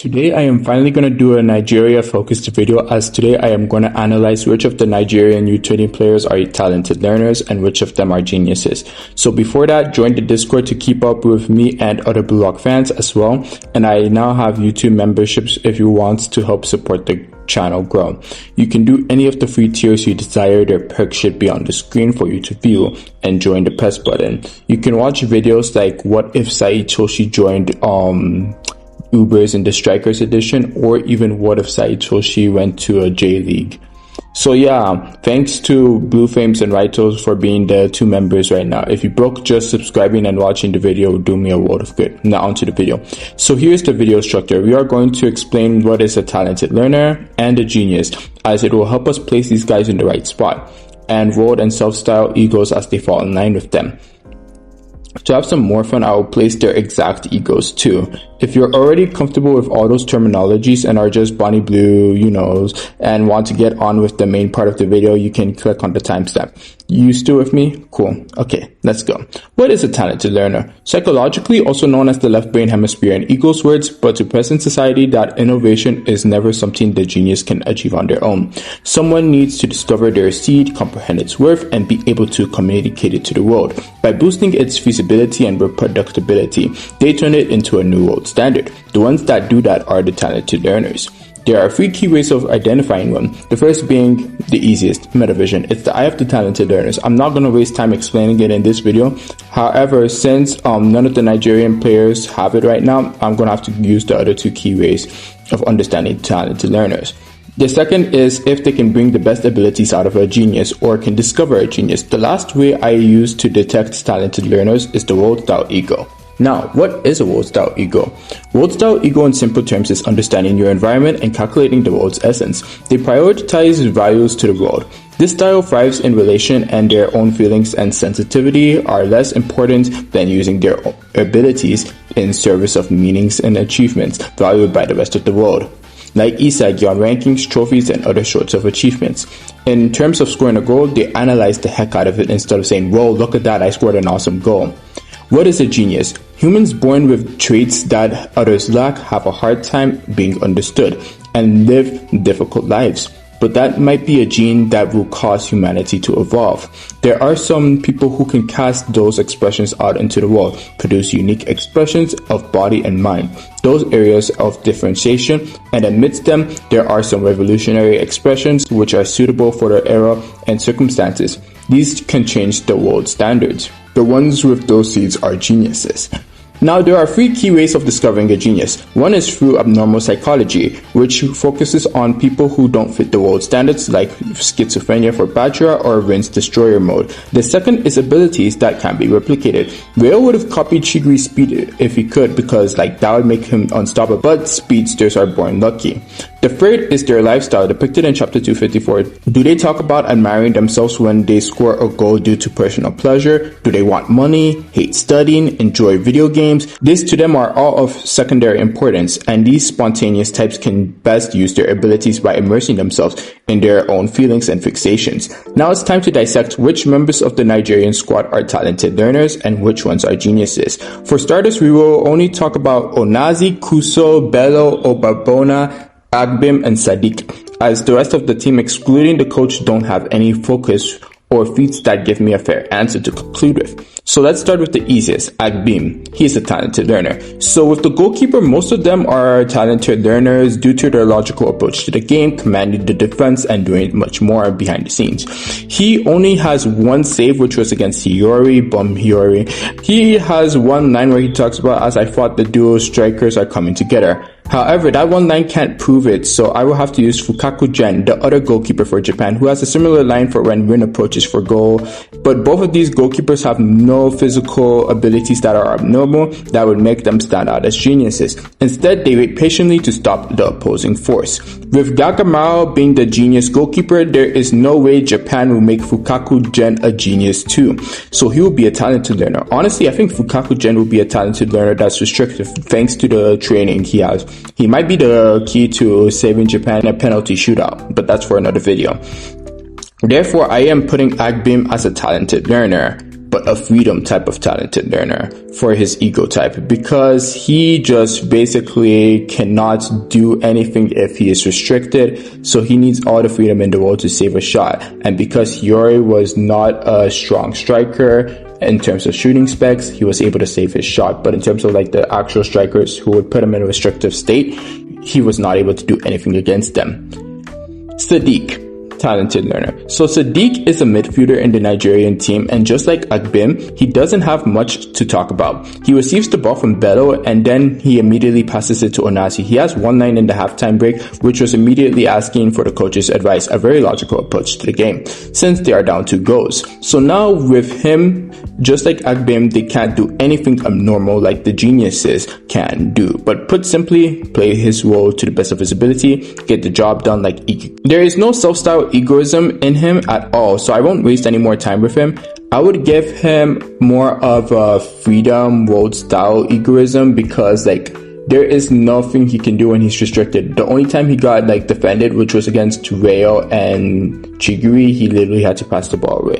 Today I am finally going to do a Nigeria focused video, as today I am going to analyze which of the Nigerian U20 players are talented learners and which of them are geniuses. So before that, join the Discord to keep up with me and other BlueLock fans as well. And I now have YouTube memberships if you want to help support the channel grow. You can do any of the free tiers you desire. Their perks should be on the screen for you to view, and join the press button. You can watch videos like what if itoshi joined Ubers in the Strikers edition, or even what if itoshi went to a J League. So yeah, thanks to Blue Flames and Ritos for being the two members right now. If you broke just subscribing and watching the video, would do me a world of good. Now onto the video. So here's the video structure. We are going to explain what is a talented learner and a genius, as it will help us place these guys in the right spot, and role and self-style egos as they fall in line with them. To have some more fun, I will place their exact egos too. If you're already comfortable with all those terminologies and are just Bonnie Blue, and want to get on with the main part of the video, you can click on the timestamp. You still with me? Cool. Okay, let's go. What is a talented learner? Psychologically, also known as the left brain hemisphere in Eagles words, but to present society, that innovation is never something the genius can achieve on their own. Someone needs to discover their seed, comprehend its worth, and be able to communicate it to the world. By boosting its feasibility and reproducibility, they turn it into a new world standard. The ones that do that are the talented learners. There are three key ways of identifying one. The first being the easiest, metavision. It's the eye of the talented learners. I'm not going to waste time explaining it in this video. However, since none of the Nigerian players have it right now, I'm going to have to use the other two key ways of understanding talented learners. The second is if they can bring the best abilities out of a genius or can discover a genius. The last way I use to detect talented learners is the world style ego. Now, what is a world style ego? World style ego in simple terms is understanding your environment and calculating the world's essence. They prioritize values to the world. This style thrives in relation, and their own feelings and sensitivity are less important than using their abilities in service of meanings and achievements valued by the rest of the world, like isagi on rankings, trophies, and other sorts of achievements. In terms of scoring a goal, they analyze the heck out of it instead of saying, whoa, look at that, I scored an awesome goal. What is a genius? Humans born with traits that others lack have a hard time being understood and live difficult lives. But that might be a gene that will cause humanity to evolve. There are some people who can cast those expressions out into the world, produce unique expressions of body and mind, those areas of differentiation, and amidst them, there are some revolutionary expressions which are suitable for their era and circumstances. These can change the world standards. The ones with those seeds are geniuses. Now, there are three key ways of discovering a genius. One is through abnormal psychology, which focuses on people who don't fit the world standards, like schizophrenia for Bajra or Rinse Destroyer mode. The second is abilities that can be replicated. Whale would have copied Chigri's speed if he could, because that would make him unstoppable, but speedsters are born lucky. The third is their lifestyle, depicted in chapter 254. Do they talk about admiring themselves when they score a goal due to personal pleasure? Do they want money, hate studying, enjoy video games? These to them are all of secondary importance, and these spontaneous types can best use their abilities by immersing themselves in their own feelings and fixations. Now it's time to dissect which members of the Nigerian squad are talented learners and which ones are geniuses. For starters, we will only talk about Onazi, Kuso, Bello, Obarbona, Agbim, and Sadiq, as the rest of the team, excluding the coach, don't have any focus or feats that give me a fair answer to conclude with. So let's start with the easiest, Agbim. He's a talented learner. So with the goalkeeper, most of them are talented learners due to their logical approach to the game, commanding the defense, and doing much more behind the scenes. He only has one save, which was against Hiyori, Bum Hiyori. He has one line where he talks about, as I thought the duo strikers are coming together. However, that one line can't prove it, so I will have to use Fukaku Gen, the other goalkeeper for Japan, who has a similar line for when Rin approaches for goal. But both of these goalkeepers have no physical abilities that are abnormal that would make them stand out as geniuses. Instead, they wait patiently to stop the opposing force. With Gagamao being the genius goalkeeper, there is no way Japan will make Fukaku Gen a genius too. So he will be a talented learner. Honestly, I think Fukaku Gen will be a talented learner that's restrictive thanks to the training he has. He might be the key to saving Japan a penalty shootout, but that's for another video. Therefore, I am putting Agbim as a talented learner. but a freedom type of talented learner for his ego type, because he just basically cannot do anything if he is restricted. So he needs all the freedom in the world to save a shot. And because Yori was not a strong striker in terms of shooting specs, he was able to save his shot. But in terms of like the actual strikers who would put him in a restrictive state, he was not able to do anything against them. Sadiq, talented learner. So Sadiq is a midfielder in the Nigerian team, and just like Agbim, he doesn't have much to talk about. He receives the ball from Bello and then he immediately passes it to Onasi. He has one line in the halftime break, which was immediately asking for the coach's advice, a very logical approach to the game, since they are down 2 goals. So now with him, just like Agbim, they can't do anything abnormal like the geniuses can do. But put simply, play his role to the best of his ability, get the job done like Iki. There is no self-style egoism in him at all, so I won't waste any more time with him. I would give him more of a freedom world style egoism, because like there is nothing he can do when he's restricted. The only time he got like defended, which was against Rayo and Chiguri, he literally had to pass the ball away.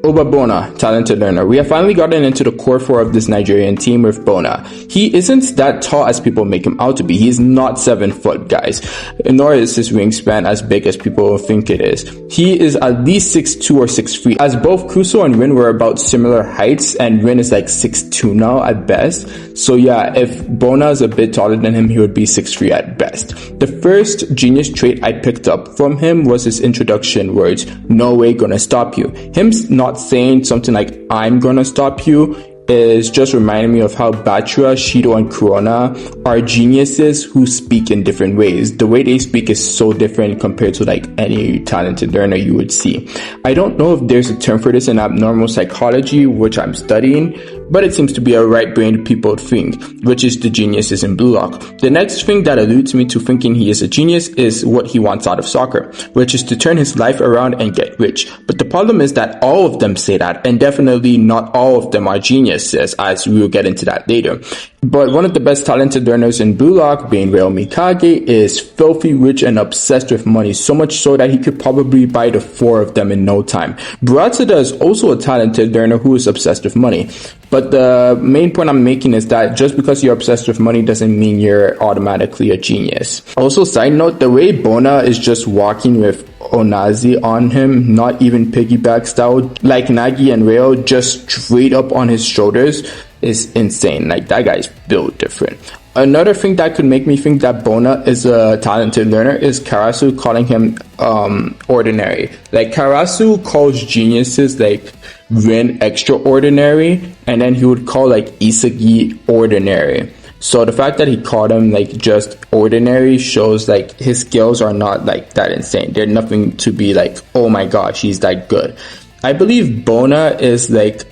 Obabona, talented learner. We have finally gotten into the core 4 of this Nigerian team with Bona. He isn't that tall as people make him out to be. He's not 7 foot, guys. Nor is his wingspan as big as people think it is. He is at least 6'2 or 6'3, as both Kuso and Rin were about similar heights, and Rin is like 6'2 now at best. So yeah, if Bona is a bit taller than him, he would be 6'3 at best. The first genius trait I picked up from him was his introduction words, "No way gonna stop you." Him not saying something like "I'm gonna stop you" is just reminding me of how Bachira, Shido, and Corona are geniuses who speak in different ways. The way they speak is so different compared to like any talented learner you would see. I don't know if there's a term for this in abnormal psychology, which I'm studying, but it seems to be a right-brained people thing, which is the geniuses in BlueLock. The next thing that alludes me to thinking he is a genius is what he wants out of soccer, which is to turn his life around and get rich. But the problem is that all of them say that, and definitely not all of them are geniuses, as we will get into that later. But one of the best talented learners in BlueLock, being Reo Mikage, is filthy rich and obsessed with money, so much so that he could probably buy the 4 of them in no time. Buratsada is also a talented learner who is obsessed with money. But the main point I'm making is that just because you're obsessed with money doesn't mean you're automatically a genius. Also, side note, the way Bona is just walking with Onazi on him, not even piggyback style, like Nagi and Reo, just straight up on his shoulders, is insane. Like, that guy's built different. Another thing that could make me think that Bona is a talented learner is Karasu calling him ordinary. Like, Karasu calls geniuses like Rin extraordinary, and then he would call like Isagi ordinary. So the fact that he called him like just ordinary shows like his skills are not like that insane. They're nothing to be like, oh my gosh, he's that good. I believe Bona is like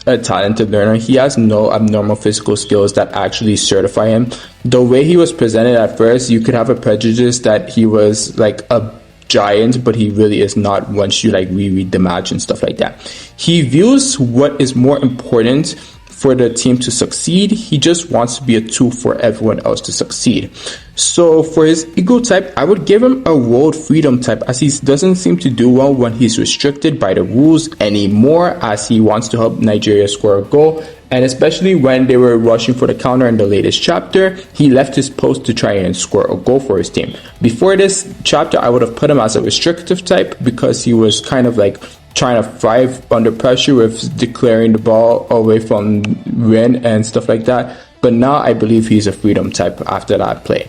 a talented learner. He has no abnormal physical skills that actually certify him. The way he was presented at first, you could have a prejudice that he was like a giant, but he really is not once you like reread the match and stuff like that. He views what is more important for the team to succeed. He just wants to be a tool for everyone else to succeed. So for his ego type, I would give him a world freedom type, as he doesn't seem to do well when he's restricted by the rules anymore, as he wants to help Nigeria score a goal. And especially when they were rushing for the counter in the latest chapter, he left his post to try and score a goal for his team. Before this chapter, I would have put him as a restrictive type, because he was kind of like trying to thrive under pressure with declaring the ball away from Rin and stuff like that. But now I believe he's a freedom type after that play.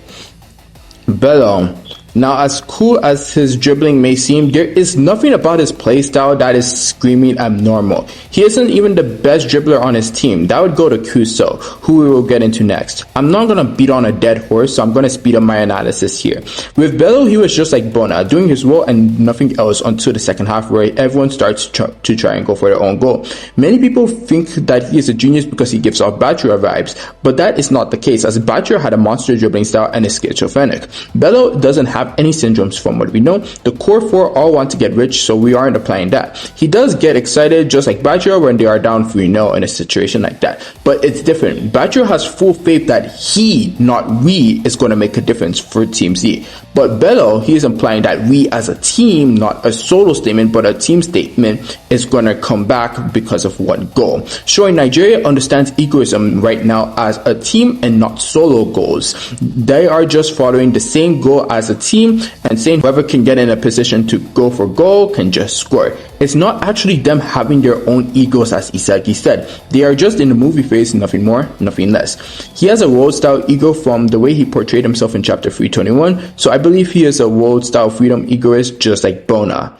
Bello. Now, as cool as his dribbling may seem, there is nothing about his play style that is screaming abnormal. He isn't even the best dribbler on his team. That would go to Kuso, who we will get into next. I'm not going to beat on a dead horse, so I'm going to speed up my analysis here. With Bello, he was just like Bona, doing his role and nothing else until the second half, where everyone starts to try and go for their own goal. Many people think that he is a genius because he gives off Bachira vibes, but that is not the case, as Bachira had a monster dribbling style and is schizophrenic. Bello doesn't have have any syndromes from what we know. The core four all want to get rich, so we aren't applying that. He does get excited just like Bachiro when they are down 3-0 in a situation like that, but it's different. Bachiro has full faith that he, not we, is going to make a difference for Team Z. But Bello, he is implying that we as a team, not a solo statement, but a team statement, is going to come back because of one goal. Showing Nigeria understands egoism right now as a team and not solo goals. They are just following the same goal as a team and saying whoever can get in a position to go for goal can just score. It's not actually them having their own egos, as Isagi said. They are just in the movie phase, nothing more, nothing less. He has a world-style ego from the way he portrayed himself in chapter 321, so I believe he is a world-style freedom egoist just like Bona.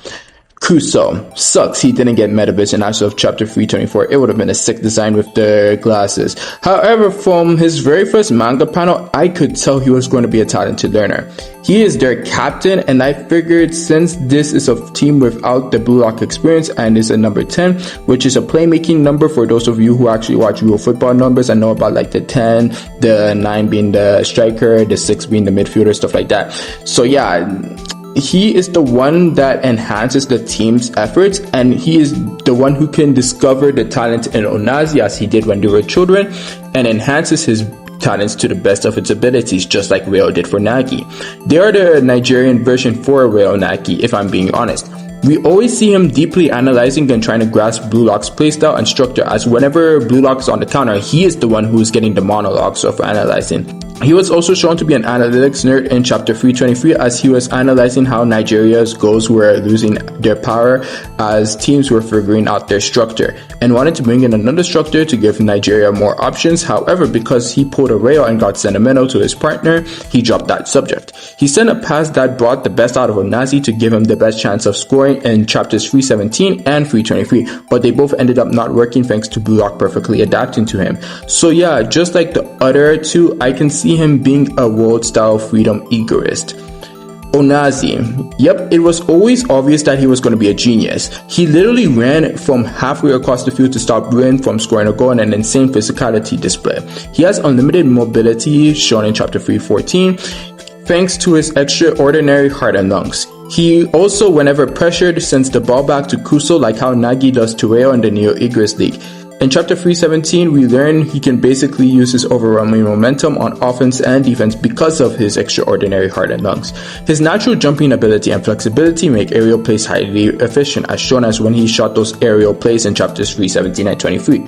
Kuso sucks he didn't get Metavision as of chapter 324. It would have been a sick design with the glasses. However, from his very first manga panel, I could tell he was going to be a talented learner. He is their captain, and I figured since this is a team without the BlueLock experience and is a number 10, which is a playmaking number for those of you who actually watch real football numbers and know about like the 10, the 9 being the striker, the 6 being the midfielder, stuff like that. So yeah, he is the one that enhances the team's efforts, and he is the one who can discover the talent in Onazi as he did when they were children and enhances his talents to the best of its abilities, just like Reo did for Nagi. They are the Nigerian version for Reo Nagi, if I'm being honest. We always see him deeply analyzing and trying to grasp BlueLock's playstyle and structure, as whenever BlueLock is on the counter, he is the one who is getting the monologues of analyzing. He was also shown to be an analytics nerd in chapter 323 as he was analyzing how Nigeria's goals were losing their power as teams were figuring out their structure and wanted to bring in another structure to give Nigeria more options. However, because he pulled a rail and got sentimental to his partner, he dropped that subject. He sent a pass that brought the best out of Onazi to give him the best chance of scoring in chapters 317 and 323, but they both ended up not working thanks to BlueLock perfectly adapting to him. So yeah, just like the other two, I can see him being a world-style freedom egoist. Onazi. Yep, it was always obvious that he was going to be a genius. He literally ran from halfway across the field to stop Rin from scoring a goal in an insane physicality display. He has unlimited mobility, shown in chapter 314, thanks to his extraordinary heart and lungs. He also, whenever pressured, sends the ball back to Kuso like how Nagi does to Reo in the Neo Egoist League. In chapter 317, we learn he can basically use his overwhelming momentum on offense and defense because of his extraordinary heart and lungs. His natural jumping ability and flexibility make aerial plays highly efficient, as shown as when he shot those aerial plays in chapters 317 and 23.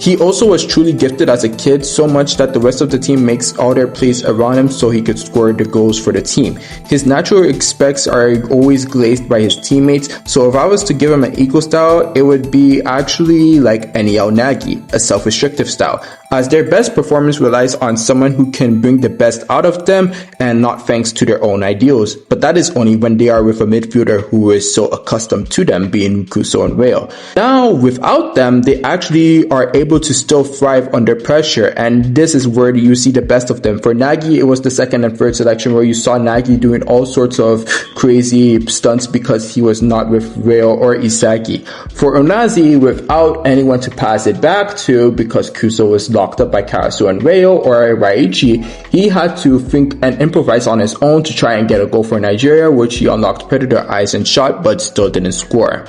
He also was truly gifted as a kid, so much that the rest of the team makes all their plays around him so he could score the goals for the team. His natural expects are always glazed by his teammates, so if I was to give him an equal style, it would be actually like NEL Nagi, a self-restrictive style, as their best performance relies on someone who can bring the best out of them and not thanks to their own ideals. But that is only when they are with a midfielder who is so accustomed to them, being Kuso and Reo. Now, without them, they actually are able to still thrive under pressure, and this is where you see the best of them. For Nagi, it was the second and third selection where you saw Nagi doing all sorts of crazy stunts because he was not with Reo or Isagi. For Onazi, without anyone to pass it back to because Kuso was locked up by Karasu and Reo or Raichi, he had to think and improvise on his own to try and get a goal for Nigeria, which he unlocked Predator eyes and shot but still didn't score.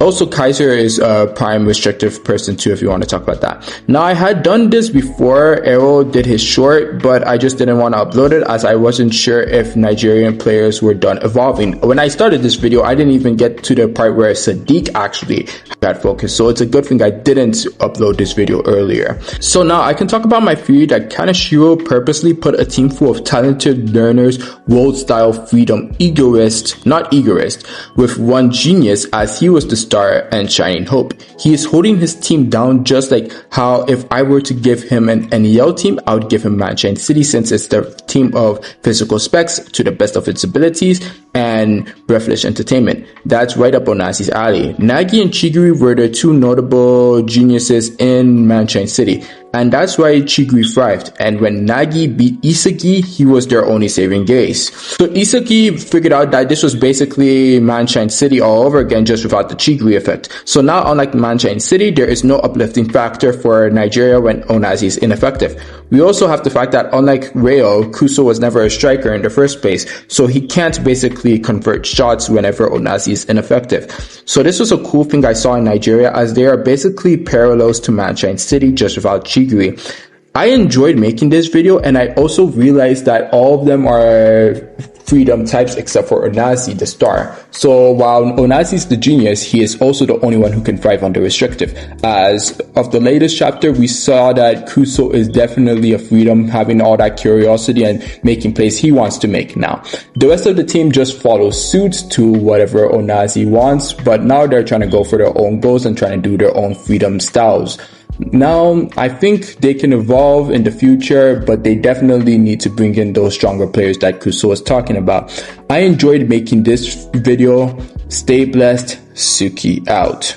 Also, Kaiser is a prime restrictive person too, if you want to talk about that. Now, I had done this before Arrow did his short, but I just didn't want to upload it as I wasn't sure if Nigerian players were done evolving. When I started this video, I didn't even get to the part where Sadiq actually got focused, so it's a good thing I didn't upload this video earlier. So now I can talk about my theory that Kaneshiro purposely put a team full of talented learners, world-style freedom egoist, not egoist, with one genius as he was the star and shining hope. He is holding his team down just like how if I were to give him an NEL team, I would give him Munchen City since it's the team of physical specs to the best of its abilities and breathless entertainment. That's right up Onazi's alley. Nagi and Chigiri were the two notable geniuses in Munchen City, and that's why Chigiri thrived. And when Nagi beat Isagi, he was their only saving grace. So Isagi figured out that this was basically Munchen City all over again, just without the Chigiri effect. So now, unlike Munchen City, there is no uplifting factor for Nigeria when Onazi is ineffective. We also have the fact that unlike Reo, Kuso was never a striker in the first place, so he can't basically convert shots whenever Onazi is ineffective. So this was a cool thing I saw in Nigeria, as they are basically parallels to Munchen City just without Chigiri. I enjoyed making this video, and I also realized that all of them are freedom types except for Onazi, the star. So while Onazi is the genius, he is also the only one who can thrive under restrictive. As of the latest chapter, we saw that Kuso is definitely a freedom, having all that curiosity and making plays he wants to make now. The rest of the team just follows suit to whatever Onazi wants, but now they're trying to go for their own goals and trying to do their own freedom styles. Now, I think they can evolve in the future, but they definitely need to bring in those stronger players that Kuso was talking about. I enjoyed making this video. Stay blessed. Suki out.